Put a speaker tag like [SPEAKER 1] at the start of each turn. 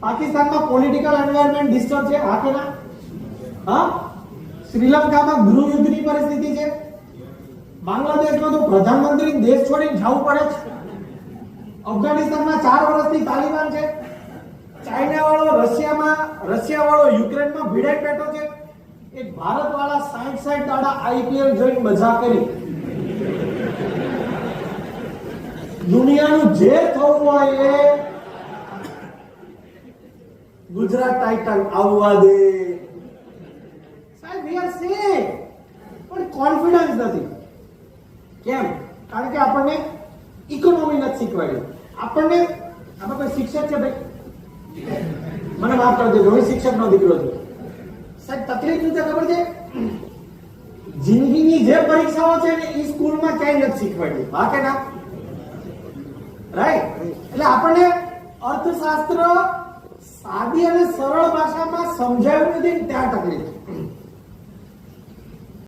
[SPEAKER 1] પાકિસ્તાનમાં political environment disturb છે, હા કે ના? હા, શ્રીલંકામાં ગૃહયુદ્ધની પરિસ્થિતિ છે, બાંગ્લાદેશમાં તો પ્રધાનમંત્રી દેશ છોડીને જવું પડે છે, અફઘાનિસ્તાનમાં 4 વર્ષથી તાલિબાન છે, ચાઇના વાળો રશિયા વાળો યુક્રેનમાં ભીડાઈ બેઠો છે, એક ભારત વાળા 60 દાડા આઈપીએલ જોઈને મજા કરી. દુનિયાનું જે થવું હોય એ ગુજરાત ટાઇટન આવવા દે. સાહેબ વી આર સેફ, પણ કોન્ફિડન્સ નથી. કેમ? કારણ કે આપણને ઇકોનોમી નથી શીખવાડી. આપણને આમાં કોઈ શિક્ષક છે ભાઈ? મને માફ કરી દેજો, હું શિક્ષકનો દીકરો છું. સાહેબ તકલીફ શું છે ખબર છે? જિંદગીની જે પરીક્ષાઓ છે ને એ સ્કૂલમાં ક્યાંય નથી શીખવાડી, હા કે ના? રાઈટ. એટલે આપણને અર્થશાસ્ત્ર સાદી અને સરળ ભાષામાં સમજાવ્યું નથી, ત્યાં તકલીફ.